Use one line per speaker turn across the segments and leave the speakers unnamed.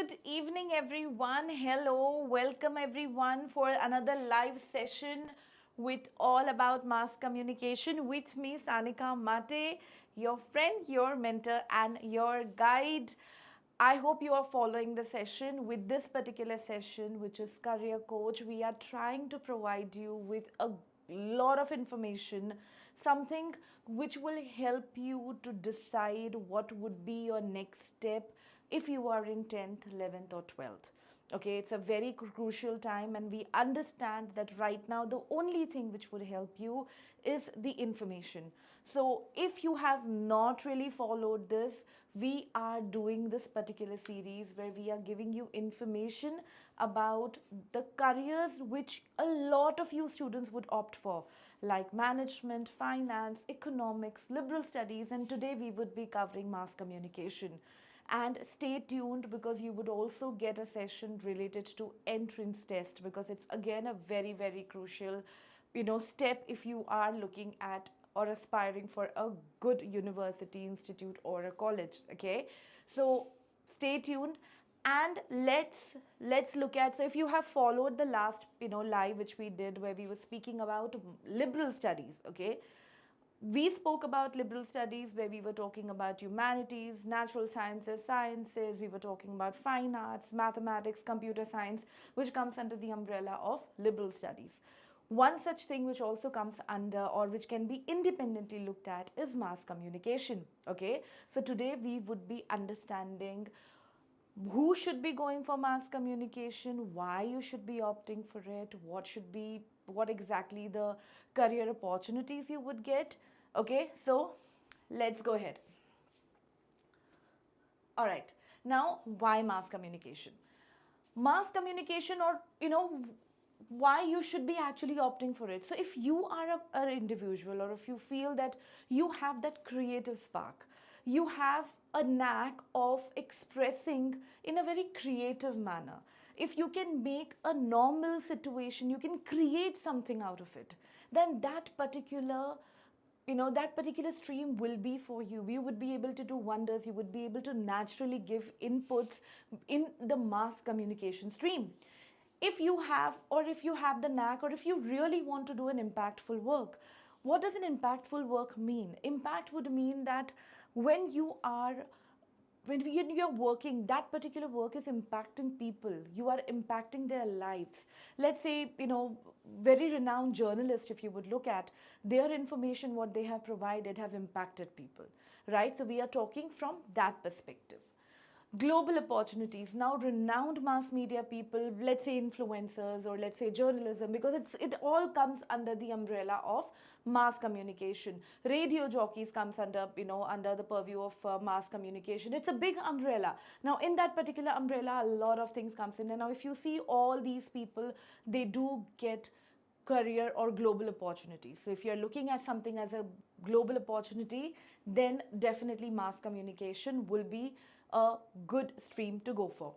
Good evening, everyone. Hello, welcome everyone for another live session with all about mass communication with me, Sanika Mate, your friend, your mentor, and your guide. I hope you are following the session. With this particular session, which is Career Coach, we are trying to provide you with a lot of information, something which will help you to decide what would be your next step if you are in 10th, 11th, or 12th. Okay, it's a very crucial time, and we understand that right now the only thing which would help you is the information. So if you have not really followed this, we are doing this particular series where we are giving you information about the careers which a lot of you students would opt for, like management, finance, economics, liberal studies, and today we would be covering mass communication. And stay tuned, because you would also get a session related to entrance test, because it's again a very crucial step if you are looking at or aspiring for a good university, institute, or a college. Okay, so stay tuned, and let's look at, so if you have followed the last live which we did, where we were speaking about liberal studies. Okay, we spoke about liberal studies, where we were talking about humanities, natural sciences, sciences. We were talking about fine arts, mathematics, computer science, which comes under the umbrella of liberal studies. One such thing which also comes under, or which can be independently looked at, is mass communication. Okay, so today we would be understanding who should be going for mass communication, why you should be opting for it, what exactly the career opportunities you would get. Okay, so let's go ahead. All right, now why mass communication? Mass communication, or why you should be actually opting for it. So if you are an individual, or if you feel that you have that creative spark, you have a knack of expressing in a very creative manner, if you can make a normal situation, you can create something out of it, then that particular stream will be for you. You would be able to do wonders. You would be able to naturally give inputs in the mass communication stream. If you have the knack, or if you really want to do an impactful work. What does an impactful work mean? Impact would mean that when you are when you're working, that particular work is impacting people. You are impacting their lives. Let's say, very renowned journalists, if you would look at their information, what they have provided have impacted people, right? So we are talking from that perspective. Global opportunities. Now renowned mass media people, let's say influencers, or let's say journalism, because it all comes under the umbrella of mass communication. Radio jockeys comes under the purview of mass communication. It's a big umbrella. Now in that particular umbrella, a lot of things comes in. And now if you see all these people, they do get career or global opportunities. So if you're looking at something as a global opportunity, then definitely mass communication will be a good stream to go for.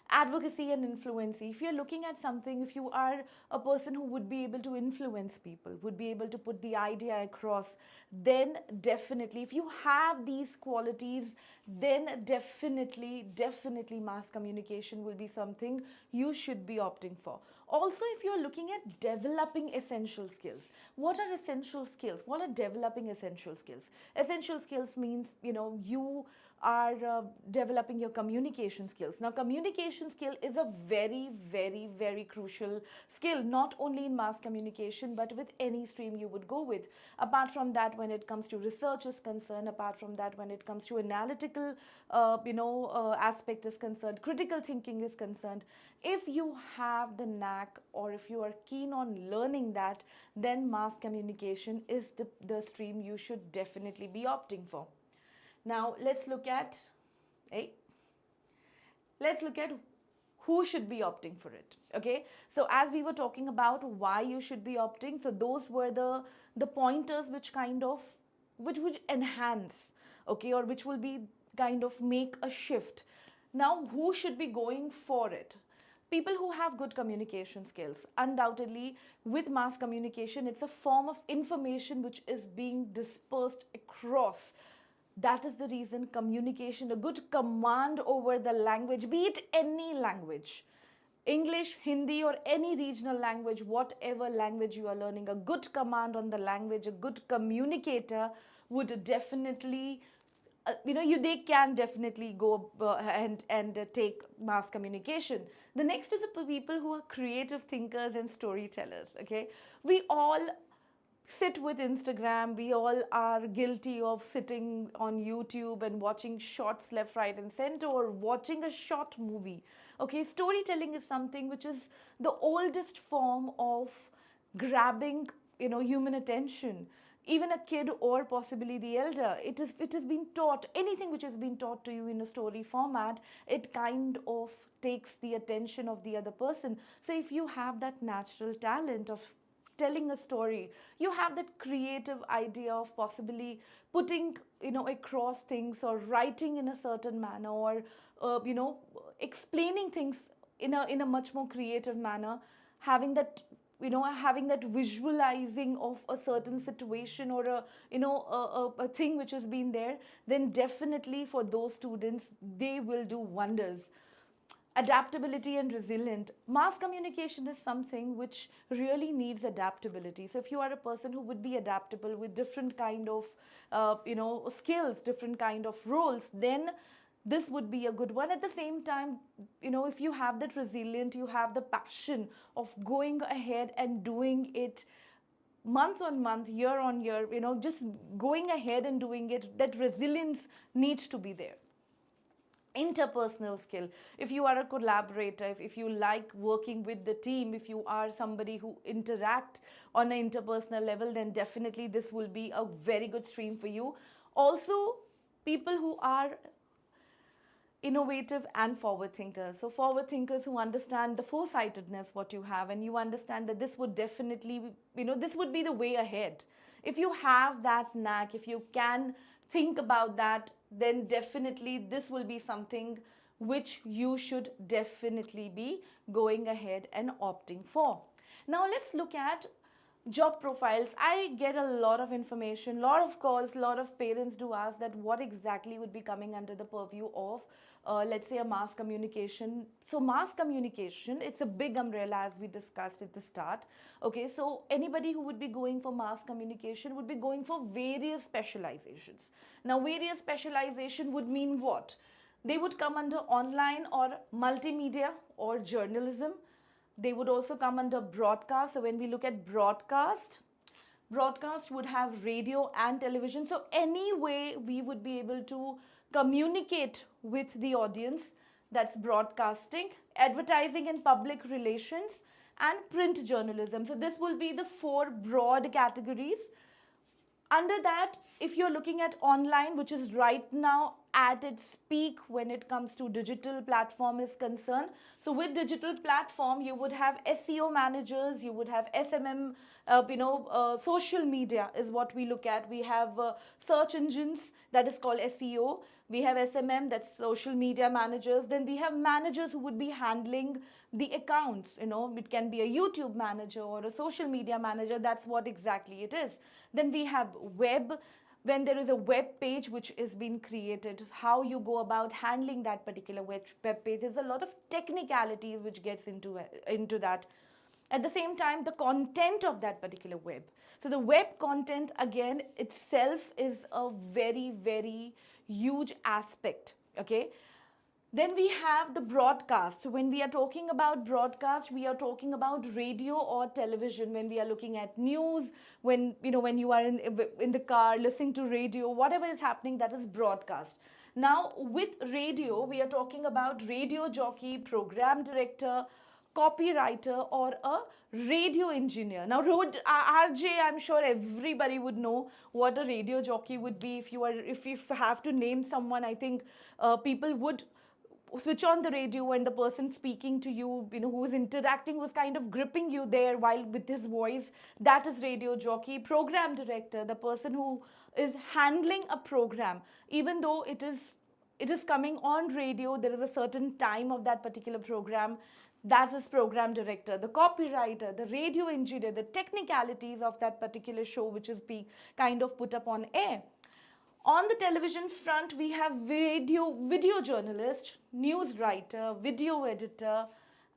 Advocacy and influence. If you're looking at something, if you are a person who would be able to influence people, would be able to put the idea across, then definitely, if you have these qualities, then definitely mass communication will be something you should be opting for. Also, if you're looking at developing essential skills, what are essential skills? What are developing essential skills? Essential skills means, you are developing your communication skills. Now communication skill is a very crucial skill, not only in mass communication, but with any stream you would go with. Apart from that, when it comes to research is concerned, apart from that, when it comes to analytical aspect is concerned, critical thinking is concerned, if you have the knack, or if you are keen on learning that, then mass communication is the stream you should definitely be opting for. Now eh, let's look at who should be opting for it. Okay, so as we were talking about why you should be opting, so those were the pointers which would enhance, okay, or which will be kind of make a shift. Now who should be going for it? People who have good communication skills. Undoubtedly, with mass communication, it's a form of information which is being dispersed across That is the reason communication, a good command over the language, be it any language, English, Hindi, or any regional language, whatever language you are learning, a good command on the language, a good communicator would definitely, they can definitely go and take mass communication. The next is the people who are creative thinkers and storytellers. Okay, we all sit with Instagram. We all are guilty of sitting on YouTube and watching shots left, right, and center, or watching a short movie. Okay, storytelling is something which is the oldest form of grabbing, human attention. Even a kid or possibly the elder, it has been taught, anything which has been taught to you in a story format, it kind of takes the attention of the other person. So if you have that natural talent of telling a story, you have that creative idea of possibly putting, across things, or writing in a certain manner, or explaining things in a much more creative manner, having that, having that visualizing of a certain situation, or a thing which has been there, then definitely for those students, they will do wonders. Adaptability and resilient. Mass communication is something which really needs adaptability. So if you are a person who would be adaptable with different kind of skills, different kind of roles, then this would be a good one. At the same time, if you have that resilient, you have the passion of going ahead and doing it month on month, year on year, just going ahead and doing it, that resilience needs to be there. Interpersonal skill, if you are a collaborator, if you like working with the team, if you are somebody who interact on an interpersonal level, then definitely this will be a very good stream for you. Also, people who are innovative and forward thinkers. So forward thinkers who understand the foresightedness what you have, and you understand that this would definitely, this would be the way ahead. If you have that knack, if you can think about that, then definitely this will be something which you should definitely be going ahead and opting for. Now let's look at job profiles. I get a lot of information, lot of calls, lot of parents do ask that what exactly would be coming under the purview of let's say a mass communication. So mass communication, it's a big umbrella as we discussed at the start. Okay, so anybody who would be going for mass communication would be going for various specializations. Now various specialization would mean what? They would come under online or multimedia or journalism. They would also come under broadcast. So when we look at broadcast would have radio and television. So any way we would be able to communicate with the audience, that's broadcasting. Advertising and public relations, and print journalism. So this will be the four broad categories. Under that, if you're looking at online, which is right now at its peak when it comes to digital platform is concerned. So with digital platform, you would have SEO managers, you would have SMM, social media is what we look at. We have search engines, that is called SEO. We have SMM, that's social media managers. Then we have managers who would be handling the accounts. It can be a YouTube manager or a social media manager. That's what exactly it is. Then we have web. When there is a web page which is being created, how you go about handling that particular web page, there's a lot of technicalities which gets into that. At the same time, the content of that particular web. So the web content again itself is a very, very huge aspect. Okay, then we have the broadcast. So when we are talking about broadcast, we are talking about radio or television. When we are looking at news, when you are in the car listening to radio, whatever is happening, that is broadcast. Now with radio, we are talking about radio jockey, program director, copywriter, or a radio engineer. Now RJ, I'm sure everybody would know what a radio jockey would be. If you have to name someone, I think people would switch on the radio, and the person speaking to you, who is interacting, was kind of gripping you there while with his voice. That is radio jockey. Program director, the person who is handling a program, even though it is coming on radio, there is a certain time of that particular program. That is program director. The copywriter, the radio engineer, the technicalities of that particular show which is being kind of put up on air. On the television front, we have video journalist, news writer, video editor,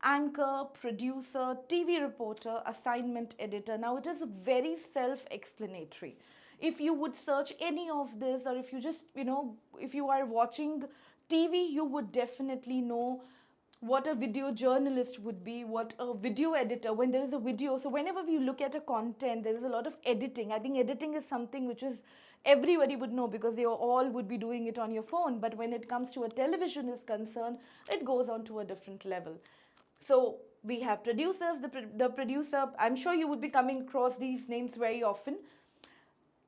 anchor, producer, TV reporter, assignment editor. Now it is very self-explanatory. If you would search any of this, or if you just, if you are watching TV, you would definitely know what a video journalist would be, what a video editor, when there is a video. So whenever we look at a content, there is a lot of editing. I think editing is something which is everybody would know because they all would be doing it on your phone. But when it comes to a television is concerned, it goes on to a different level. So we have producers, the producer, I'm sure you would be coming across these names very often.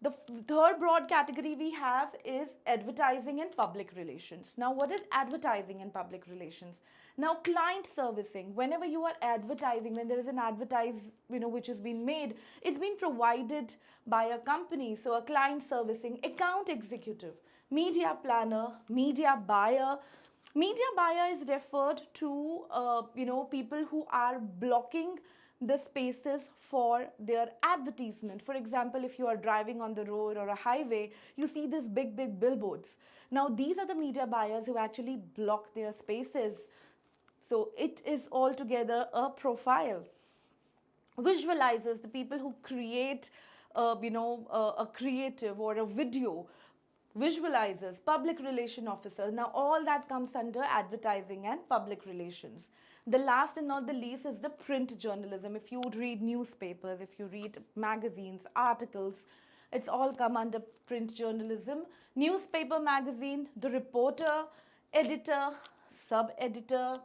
The third broad category we have is advertising and public relations. Now, what is advertising and public relations? Now, client servicing, whenever you are advertising, when there is an advertise, which has been made, it's been provided by a company. So a client servicing, account executive, media planner, media buyer. Media buyer is referred to, people who are blocking the spaces for their advertisement. For example, if you are driving on the road or a highway, you see these big billboards. Now these are the media buyers who actually block their spaces. So it is altogether a profile. Visualizers, the people who create a creative or a video. Visualizers, public relation officers. Now all that comes under advertising and public relations. The last and not the least is the print journalism. If you would read newspapers, if you read magazines, articles, it's all come under print journalism. Newspaper, magazine, the reporter, editor, sub-editor,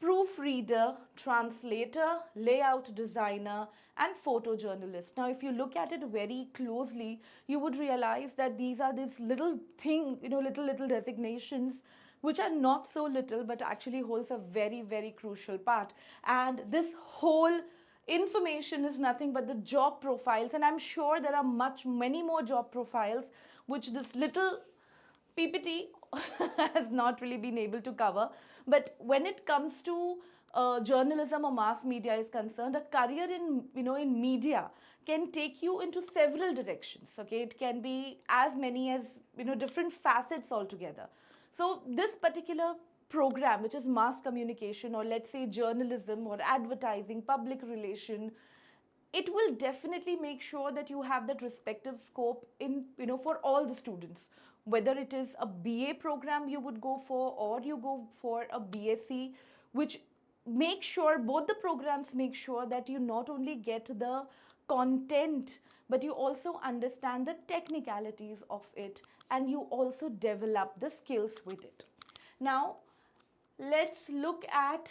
proofreader, translator, layout designer, and photojournalist. Now, if you look at it very closely, you would realize that these are these little little designations which are not so little but actually holds a very crucial part. And this whole information is nothing but the job profiles, and I'm sure there are many more job profiles which this little PPT has not really been able to cover. But when it comes to journalism or mass media is concerned, a career in media can take you into several directions. Okay, it can be as many as different facets altogether. So this particular program, which is mass communication, or let's say journalism or advertising, public relation, it will definitely make sure that you have that respective scope in for all the students, whether it is a BA program you would go for or you go for a BSc, which make sure both the programs make sure that you not only get the content but you also understand the technicalities of it and you also develop the skills with it. Now let's look at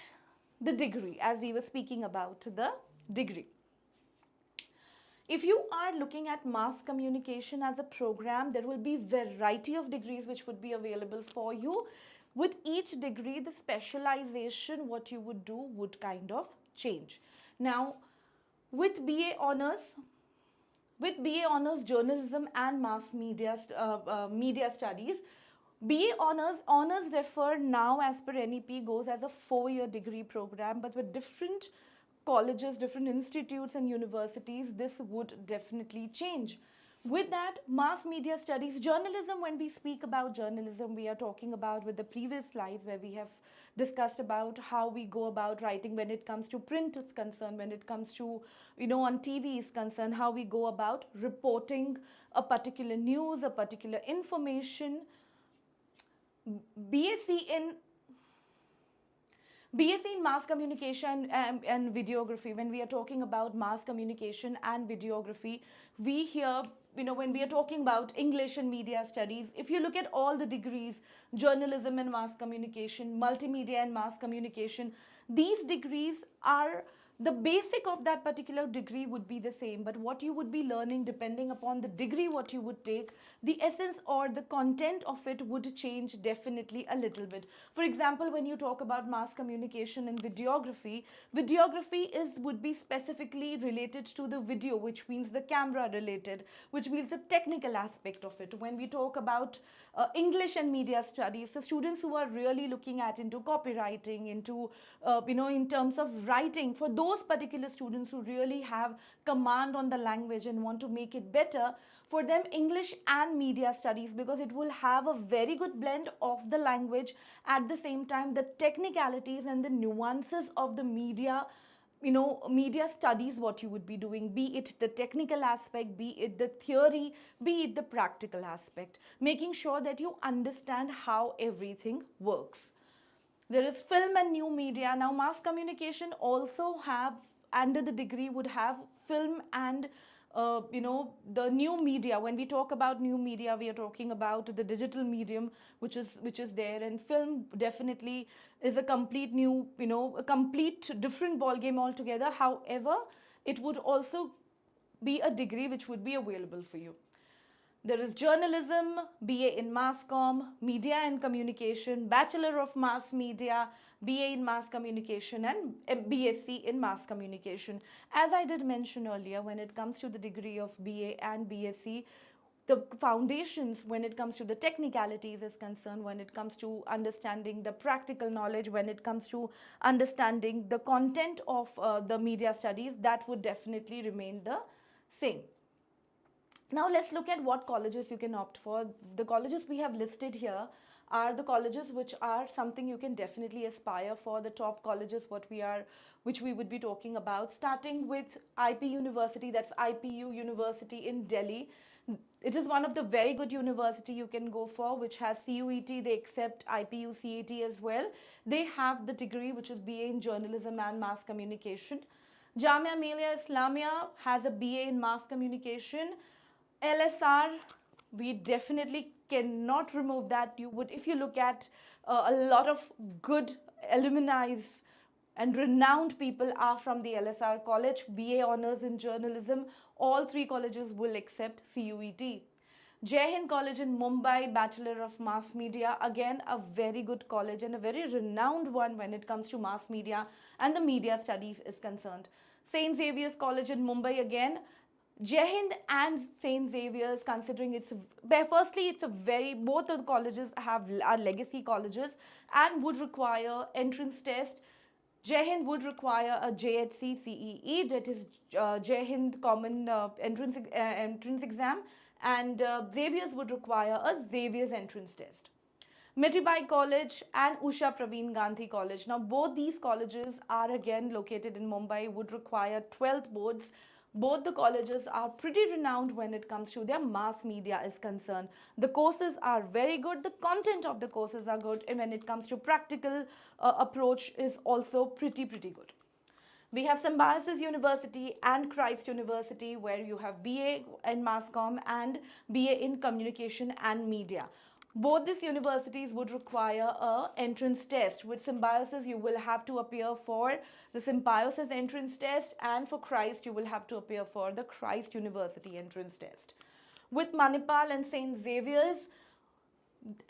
the degree, as we were speaking about the degree. If you are looking at mass communication as a program, there will be variety of degrees which would be available for you. With each degree, the specialization, what you would do would kind of change. Now, with BA honors journalism and mass media studies, BA honors refer now as per NEP goes as a 4-year degree program, but with different colleges, different institutes and universities, this would definitely change. With that, mass media studies, journalism, when we speak about journalism, we are talking about with the previous slides where we have discussed about how we go about writing when it comes to print is concerned, when it comes to, on TV is concerned, how we go about reporting a particular news, a particular information. BSc in Mass Communication and Videography, when we are talking about mass communication and videography, we hear, when we are talking about English and media studies, if you look at all the degrees, journalism and mass communication, multimedia and mass communication, these degrees are, the basic of that particular degree would be the same, but what you would be learning depending upon the degree what you would take, the essence or the content of it would change definitely a little bit. For example, when you talk about mass communication and videography, would be specifically related to the video, which means the camera related, which means the technical aspect of it. When we talk about English and media studies, the students who are really looking at into copywriting, into in terms of writing, for those those particular students who really have command on the language and want to make it better, for them English and media studies, because it will have a very good blend of the language, at the same time the technicalities and the nuances of the media, media studies, what you would be doing, be it the technical aspect, be it the theory, be it the practical aspect, making sure that you understand how everything works. There is film and new media. Now mass communication also have, under the degree, would have film and the new media. When we talk about new media, we are talking about the digital medium, which is there, and film definitely is a complete new, a complete different ball game altogether. However, it would also be a degree which would be available for you. There is journalism, BA in Mass Comm, Media and Communication, Bachelor of Mass Media, BA in Mass Communication, and BSc in Mass Communication. As I did mention earlier, when it comes to the degree of BA and BSc, the foundations when it comes to the technicalities is concerned, when it comes to understanding the practical knowledge, when it comes to understanding the content of the media studies, that would definitely remain the same. Now let's look at what colleges you can opt for. The colleges we have listed here are the colleges which are something you can definitely aspire for. The top colleges which we would be talking about, starting with IP University, that's IPU University in Delhi. It is one of the very good university you can go for, which has CUET. They accept IPU CET as well. They have the degree which is BA in Journalism and Mass Communication. Jamia Millia Islamia has a BA in Mass Communication. LSR, we definitely cannot remove that. You would, if you look at a lot of good alumni and renowned people are from the LSR college, BA honors in journalism. All three colleges will accept CUET. Jai Hind College in Mumbai, Bachelor of Mass Media, again a very good college and a very renowned one when it comes to mass media and the media studies is concerned. St. Xavier's College in Mumbai, again Jai Hind and St. Xavier's, considering firstly it's a very, both of the colleges are legacy colleges and would require entrance test. Jai Hind would require a JHC CEE, that is Jai Hind Common entrance exam, and Xavier's would require a Xavier's entrance test. Mitibai College and Usha Praveen Gandhi College. Now both these colleges are again located in Mumbai, would require 12th boards. Both the colleges are pretty renowned when it comes to their mass media is concerned. The courses are very good, the content of the courses are good, and when it comes to practical approach is also pretty good. We have Symbiosis University and Christ University, where you have BA in Mass Comm and BA in Communication and Media. Both these universities would require a entrance test. With Symbiosis, you will have to appear for the Symbiosis entrance test, and for Christ, you will have to appear for the Christ University entrance test. With Manipal and St. Xavier's,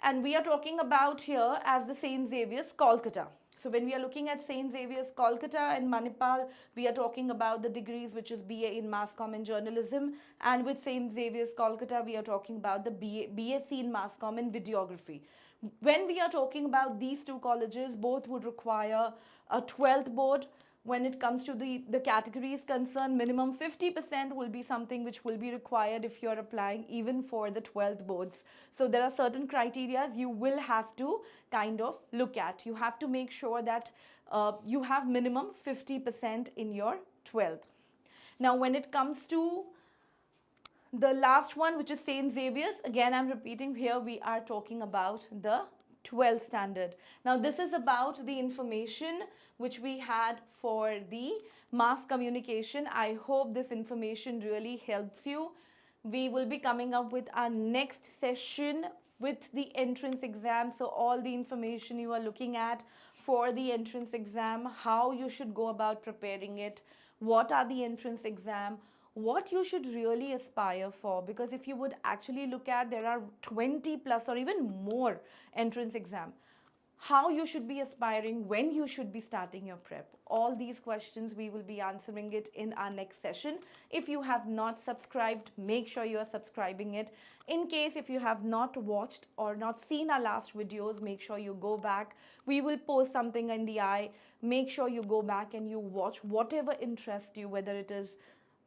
and we are talking about here as the St. Xavier's Kolkata. So when we are looking at St. Xavier's Kolkata and Manipal, we are talking about the degrees which is BA in Mass Comm and Journalism, and with St. Xavier's Kolkata, we are talking about the BSc in Mass Comm and Videography. When we are talking about these two colleges, both would require a 12th board. When it comes to the categories concerned, minimum 50% will be something which will be required if you're applying even for the 12th boards. So there are certain criteria you will have to kind of look at. You have to make sure that you have minimum 50% in your 12th. Now when it comes to the last one, which is St. Xavier's, again I'm repeating here, we are talking about the 12th standard. Now this is about the information which we had for the mass communication. I hope this information really helps you. We will be coming up with our next session with the entrance exam. So all the information you are looking at for the entrance exam, how you should go about preparing it, what are the entrance exam, what you should really aspire for, because if you would actually look at, there are 20 plus or even more entrance exam. how you should be aspiring, when you should be starting your prep. All these questions we will be answering it in our next session. If you have not subscribed, make sure you are subscribing it. In case if you have not watched or not seen our last videos, make sure you go back. We will post something in the eye. Make sure you go back and you watch whatever interests you, whether it is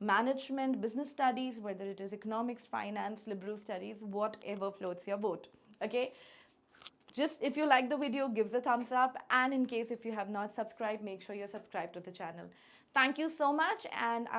management, business studies, whether it is economics, finance, liberal studies, whatever floats your boat. Okay, just if you like the video, give a thumbs up, and in case if you have not subscribed, make sure you're subscribed to the channel. Thank you so much, and